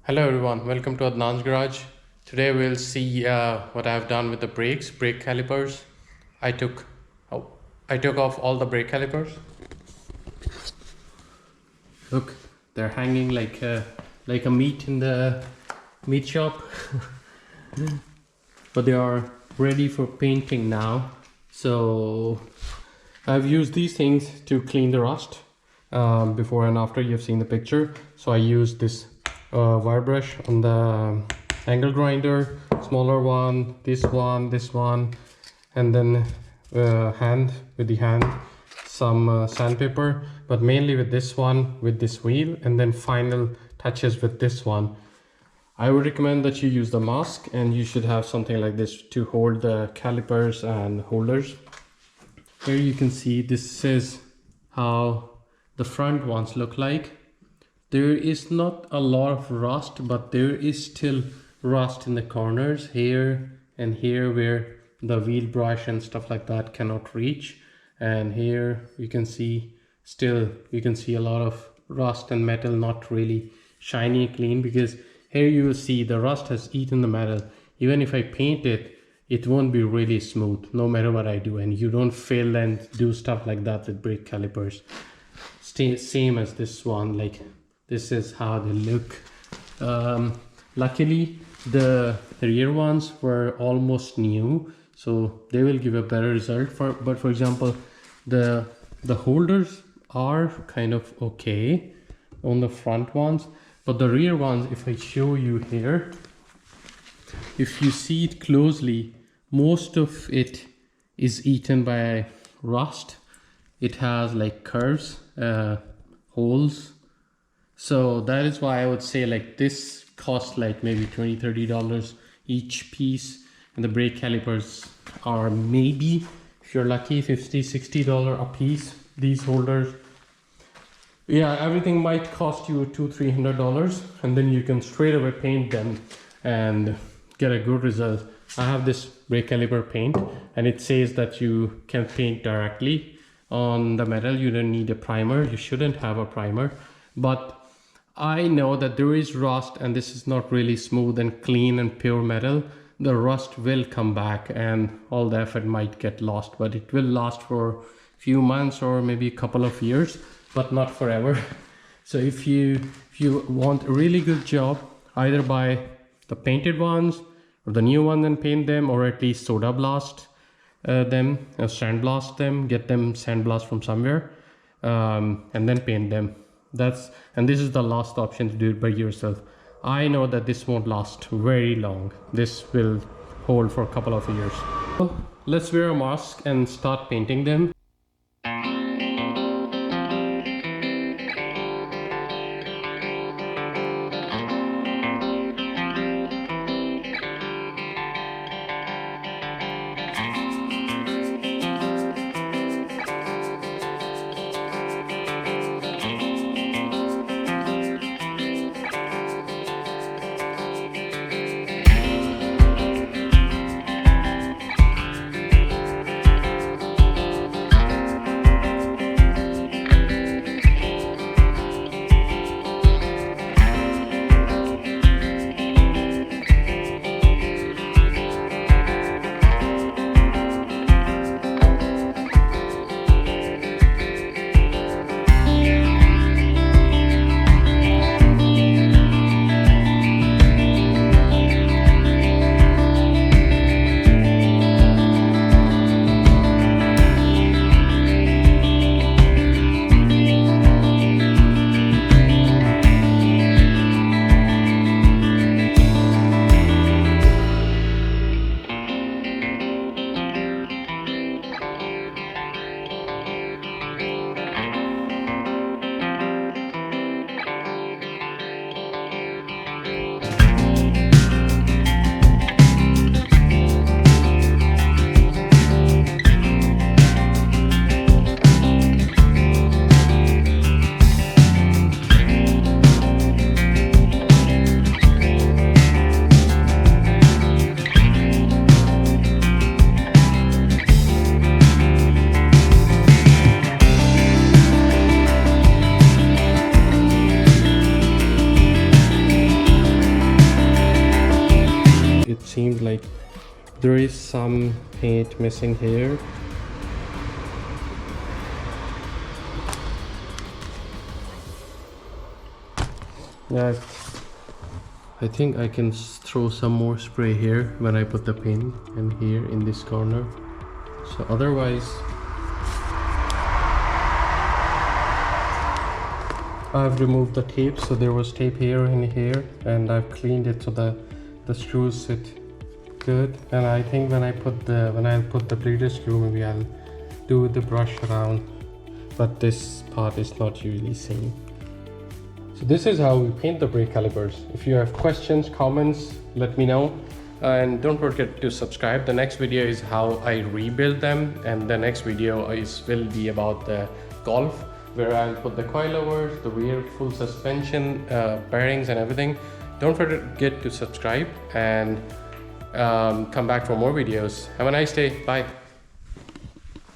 Hello everyone, welcome to Adnan's Garage. Today we'll see what I've done with the brake calipers. I took oh, I took off all the brake calipers. Look, they're hanging like a meat in the meat shop. But they are ready for painting now. So I've used these things to clean the rust. Before and after, you've seen the picture. So I used this wire brush on the angle grinder, smaller one, this one, and then with the hand some sandpaper, but mainly with this one, with this wheel, and then final touches with this one. I would recommend that you use the mask, and you should have something like this to hold the calipers and holders. Here you can see this is how the front ones look like. There is not a lot of rust, but there is still rust in the corners here and here where the wheel brush and stuff like that cannot reach. And here you can see a lot of rust and metal not really shiny clean, because here you will see the rust has eaten the metal. Even if I paint it, it won't be really smooth no matter what I do, and you don't fill and do stuff like that with brake calipers. Same as this one, like this is how they look. Luckily the rear ones were almost new, so they will give a better result. But for example, the holders are kind of okay on the front ones, but the rear ones, if I show you here, if you see it closely, most of it is eaten by rust. It has like curves, holes. So that is why I would say like this costs like maybe $20-30 each piece, and the brake calipers are maybe, if you're lucky, $50-60 a piece. These holders, yeah, everything might cost you $200-300, and then you can straight away paint them and get a good result. I have this brake caliper paint, and it says that you can paint directly on the metal. You don't need a primer. You shouldn't have a primer, but I know that there is rust, and this is not really smooth and clean and pure metal. The rust will come back and all the effort might get lost, but it will last for a few months or maybe a couple of years, but not forever. So if you want a really good job, either buy the painted ones or the new one and paint them, or at least soda blast them, sandblast them, get them sandblast from somewhere, and then paint them. And this is the last option to do it by yourself. I know that this won't last very long. This will hold for a couple of years. So let's wear a mask and start painting them. seemed like there is some paint missing here. Yeah, I think I can throw some more spray here when I put the pin, and here in this corner. So otherwise I've removed the tape, so there was tape here and here, and I've cleaned it so the screws sit good. And I think when I'll put the bleeder screw, maybe I'll do the brush around, but this part is not really seen. So this is how we paint the brake calipers. If you have questions, comments, let me know. And don't forget to subscribe. The next video is how I rebuild them, and the next video will be about the Golf, where I'll put the coilovers, the rear full suspension, bearings and everything. Don't forget to subscribe and come back for more videos. Have a nice day. Bye.